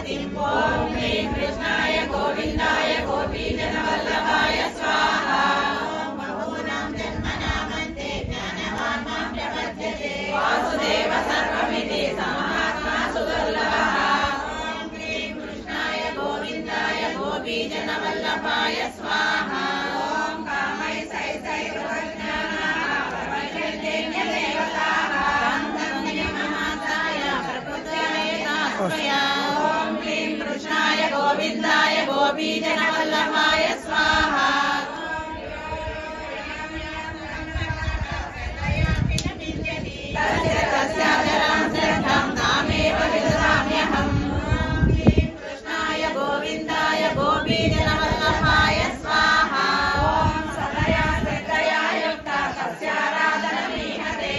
गतिम् ॐ ह्रीं कृष्णाय गोविन्दाय गोपीजनवल्लभाय स्वाहा बहूनां जन्मनामन्ते ज्ञानवान् मां प्रपद्यते वासुदेव सर्वमिति समात्मा सुदुर्लभः ॐ ह्रीं कृष्णाय गोविन्दाय गोपीजनवल्लभाय स्वाहा ॐ कामैस्तैस्तैर्वज्ञानाः प्रपद्यन्तेऽन्यदेवताः तन्नियममासाय प्रकृत्याय तास्मया ॐ ह्रीं कृष्णाय गोविन्दाय गोपीजनवल्लभाय स्वाहा नामेव विदधाम्यहम् ॐ ह्रीं कृष्णाय गोविन्दाय गोपीजनवल्लभाय स्वाहा ॐ सदया श्रद्धया युक्ता तस्याराधनमीहते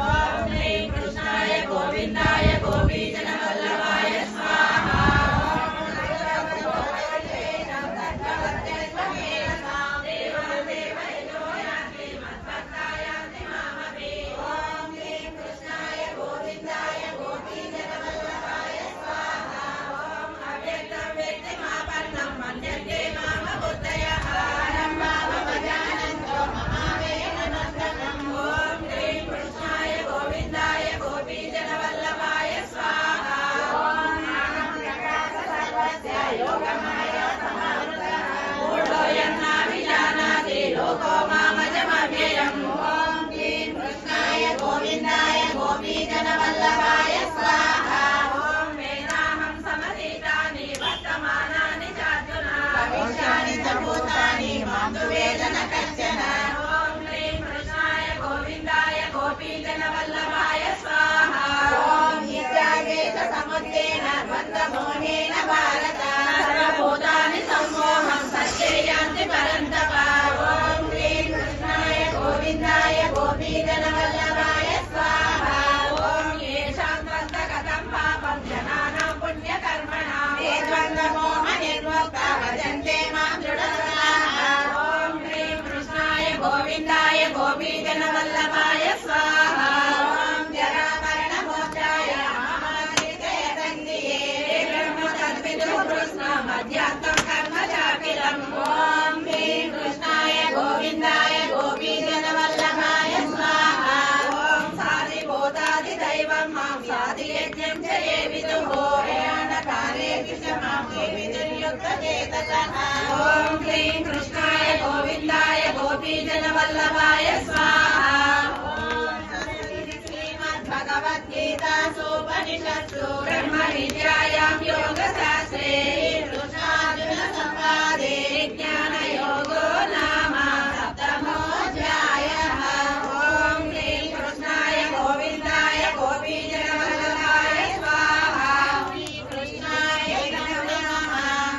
ॐ ह्रीं कृष्णाय गोविन्दाय गोपीजनवल्लभाय स्वाहा गोपीजनवल्लभाय स्वाहा ॐ वेदाहं समतीतानि वर्तमानानि चार्जुना भविष्यानि च भूतानि मां तु वेद न कश्चन ॐ ह्रीं कृष्णाय गोविन्दाय गोपीजनवल्लभाय स्वाहा ॐ नित्यागे च समुद्रेण द्वन्द्वमोहेन भारत सर्वभूतानि सम्मोहं सच्चेयान्ति परन्तप ॐ ह्रीं कृष्णाय गोविन्दाय गोपीजनवल्लभाय स्वाहा ॐ येषां द्वन्द्वगतं पापं जनानां पुण्यकर्मणां ते द्वन्द्वमोहनिर्मुक्ता भजन्ते मां दृढव्रताः ॐ ह्रीं कृष्णाय गोविन्दाय गोपीजनवल्लभाय स्वाहा ॐ जरामरणमोक्षाय मामाश्रितयतन्दिये ब्रह्म तद्विदुः कृष्णम् अध्यात्मं कर्म चाखिलम् ॐ ह्रीं कृष्णाय गोविन्दाय गोपीजनवल्लभाय स्वाहा ॐ साधिभूतादिदैवं मां साधियज्ञं च ये विदुः प्रयाणकाले च मां ये विदुर्युक्तचेतसः ॐ ह्रीं कृष्णाय गोविन्दाय गोपीजनवल्लभाय स्वाहा श्रीमद्भगवद्गीतासूपनिषत्सु ब्रह्मविद्या